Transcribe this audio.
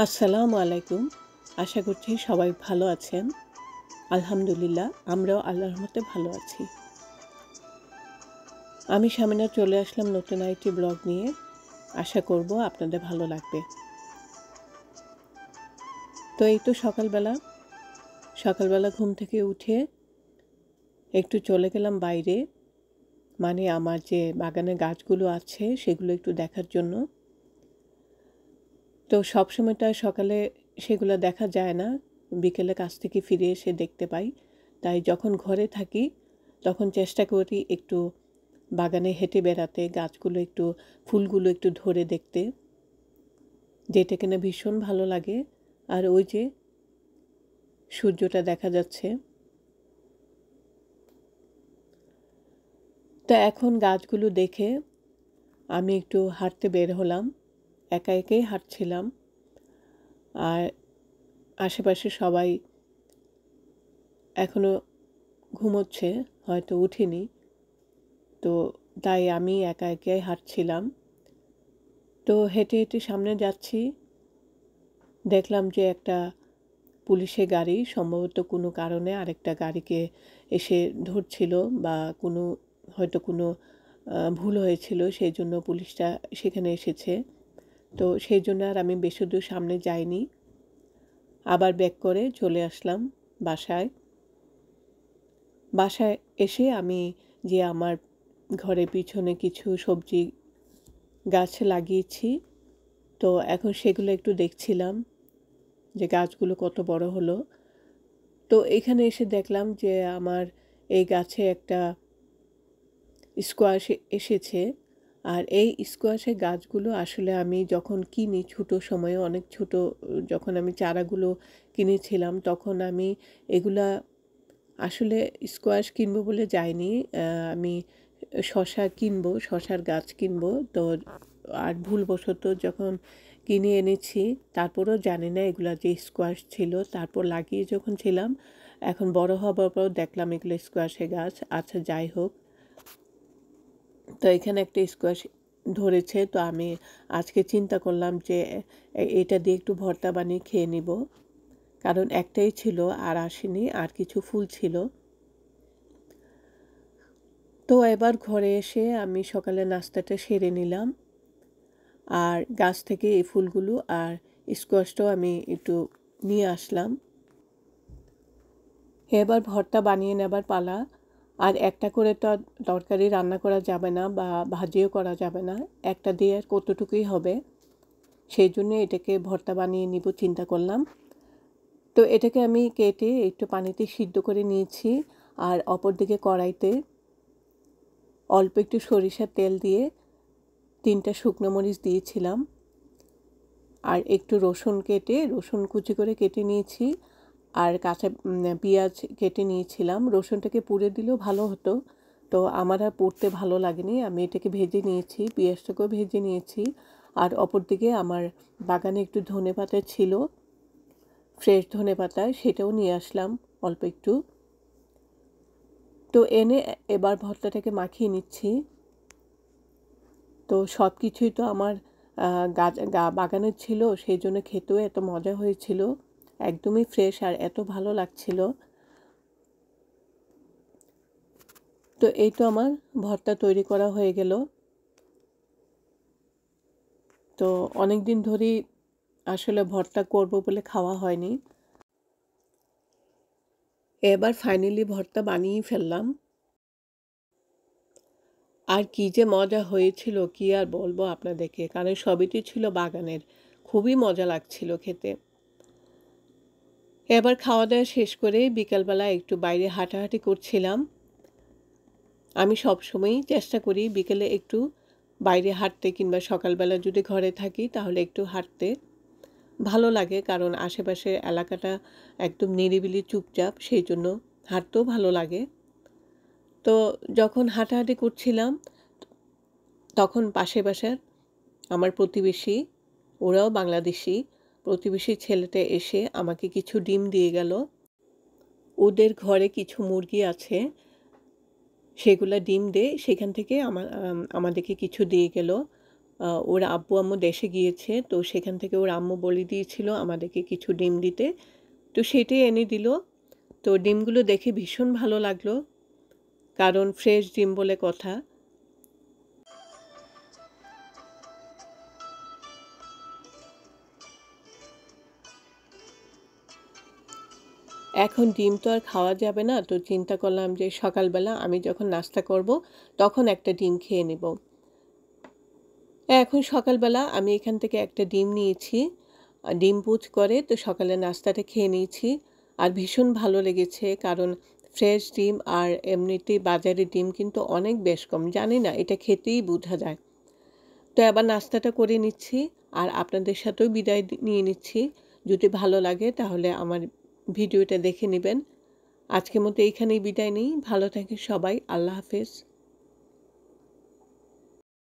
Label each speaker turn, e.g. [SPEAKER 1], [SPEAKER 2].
[SPEAKER 1] আসসালামু আলাইকুম। আশা করছি সবাই ভালো আছেন। আলহামদুলিল্লাহ আমরাও আল্লাহর রহমতে ভালো আছি। আমি সামিনা চলে আসলাম নতুন আরেকটি ব্লগ নিয়ে। আশা করব আপনাদের ভালো লাগবে। তো এই তো সকালবেলা ঘুম থেকে উঠে একটু চলে গেলাম বাইরে। মানে আমার যে বাগানে গাছগুলো আছে সেগুলো একটু দেখার জন্য। তো সবসময় তো আর সকালে সেগুলো দেখা যায় না। বিকেলে কাজ থেকে ফিরে এসে দেখতে পাই। তাই যখন ঘরে থাকি তখন চেষ্টা করি একটু বাগানে হেঁটে বেড়াতে, গাছগুলো একটু ফুলগুলো একটু ধরে দেখতে, যেটা কিনা ভীষণ ভালো লাগে। আর ওই যে সূর্যটা দেখা যাচ্ছে। তো এখন গাছগুলো দেখে আমি একটু হাঁটতে বের হলাম। একা একাই হাঁটছিলাম। আর আশেপাশে সবাই এখনো ঘুমোচ্ছে, হয়তো উঠেনি। তো তাই আমি একা একাই হাঁটছিলাম। তো হেঁটে হেঁটে সামনে যাচ্ছি, দেখলাম যে একটা পুলিশের গাড়ি সম্ভবত কোনো কারণে আরেকটা গাড়িকে এসে ধরছিল, বা হয়তো কোনো ভুল হয়েছিল, সেই জন্য পুলিশটা সেখানে এসেছে। তো সেই জন্য আর আমি বেশি দূর সামনে যাইনি, আবার ব্যাক করে চলে আসলাম বাসায়। বাসায় এসে আমি যে আমার ঘরের পিছনে কিছু সবজি গাছ লাগিয়েছি, তো এখন সেগুলো একটু দেখছিলাম যে গাছগুলো কত বড় হলো। তো এখানে এসে দেখলাম যে আমার এই গাছে একটা স্কোয়াশ এসেছে। আর এই স্কোয়াশের গাছগুলো আসলে আমি যখন কিনি ছোটো সময়ে, অনেক ছোটো, যখন আমি চারাগুলো কিনেছিলাম তখন আমি এগুলা আসলে স্কোয়াশ কিনবো বলে যাইনি। আমি শশার গাছ কিনবো। তো আর ভুলবশত যখন কিনে এনেছি, তারপরেও জানি না এগুলা যে স্কোয়াশ ছিল। তারপর লাগিয়ে যখন ছিলাম, এখন বড় হবার পর দেখলাম এগুলো স্কোয়াশের গাছ। আচ্ছা, যাই হোক। তো এখানে একটা স্কোয়াশ ধরেছে। তো আমি আজকে চিন্তা করলাম যে এটা দিয়ে একটু ভর্তা বানিয়ে খেয়ে নিব, কারণ একটাই ছিল আর আসেনি, আর কিছু ফুল ছিল। তো এবার ঘরে এসে আমি সকালে নাস্তাটা সেরে নিলাম, আর গাছ থেকে এই ফুলগুলো আর স্কোয়াশটাও আমি একটু নিয়ে আসলাম। এবার ভর্তা বানিয়ে নেবার পালা। আর একটা করে তো তরকারি রান্না করা যাবে না, বা ভাজিও করা যাবে না, একটা দিয়ে কতটুকুই হবে। সেই জন্য এটাকে ভর্তা বানিয়ে নিব চিন্তা করলাম। তো এটাকে আমি কেটে একটু পানিতে সিদ্ধ করে নিয়েছি। আর অপরদিকে কড়াইতে অল্প একটু সরিষার তেল দিয়ে 3টা শুকনো মরিচ দিয়েছিলাম, আর একটু রসুন কুচি করে কেটে নিয়েছি, আর কাঁচা পেঁয়াজ কেটে নিয়েছিলাম। রসুনটাকে পুড়ে দিলেও ভালো হতো, তো আমার আর পুড়তে ভালো লাগেনি। আমি এটাকে ভেজে নিয়েছি, পেঁয়াজটাকেও ভেজে নিয়েছি। আর অপরদিকে আমার বাগানে একটু ধনেপাতা ছিল, ফ্রেশ ধনেপাতা, সেটাও নিয়ে আসলাম অল্প একটু। তো এনে এবার ভর্তাটাকে মাখিয়ে নিচ্ছি। তো সব কিছুই তো আমার বাগানের ছিল, সেই জন্য খেতেও এত মজা হয়েছিল, একদমই ফ্রেশ আর এত ভালো লাগছিল। তো এই তো আমার ভর্তা তৈরি করা হয়ে গেল। তো অনেক দিন ধরেই আসলে ভর্তা করব বলে খাওয়া হয়নি। এবার ফাইনালি ভর্তা বানিয়ে ফেললাম। আর কি যে মজা হয়েছিল, কি আর বলবো আপনাদেরকে, কারণ সবইটি ছিল বাগানের। খুবই মজা লাগছিল খেতে। এবার খাওয়া দাওয়া শেষ করে বিকালবেলা একটু বাইরে হাঁটাহাঁটি করছিলাম। আমি সবসময়ই চেষ্টা করি বিকেলে একটু বাইরে হাঁটতে, কিংবা সকালবেলা যদি ঘরে থাকি তাহলে একটু হাঁটতে। ভালো লাগে, কারণ আশেপাশের এলাকাটা একদম নিরিবিলি চুপচাপ, সেই জন্য হাঁটতেও ভালো লাগে। তো যখন হাঁটাহাঁটি করছিলাম তখন পাশের বাসার আমার প্রতিবেশী, ওরাও বাংলাদেশি, প্রতিবেশী ছেলেটা এসে আমাকে কিছু ডিম দিয়ে গেল। ওদের ঘরে কিছু মুরগি আছে, সেগুলা ডিম দেয়, সেখান থেকে আমাদেরকে কিছু দিয়ে গেল। ওর আব্বু আম্মু দেশে গিয়েছে, তো সেখান থেকে ওর আম্মু বলে দিয়েছিল আমাদেরকে কিছু ডিম দিতে, তো সেটাই এনে দিল। তো ডিমগুলো দেখে ভীষণ ভালো লাগলো, কারণ ফ্রেশ ডিম বলে কথা। এখন ডিম তো আর খাওয়া যাবে না, তো চিন্তা করলাম যে সকালবেলা আমি যখন নাস্তা করব তখন একটা ডিম খেয়ে নেব। এখন সকালবেলা আমি এখান থেকে একটা ডিম নিয়েছি, ডিম পোচ করে তো সকালে নাস্তাটা খেয়ে নিয়েছি। আর ভীষণ ভালো লেগেছে, কারণ ফ্রেশ ডিম আর এমনিতেই বাজারের ডিম কিন্তু অনেক বেশ কম, জানি না এটা খেতেই বোঝা যায়। তো এবার নাস্তাটা করে নিচ্ছি আর আপনাদের সাথেও বিদায় নিয়ে নিচ্ছি। যদি ভালো লাগে তাহলে আমার ভিডিওটা দেখে নেবেন। আজকের মতো এইখানেই বিদায় নিই। ভালো থাকেন সবাই। আল্লাহ হাফেজ।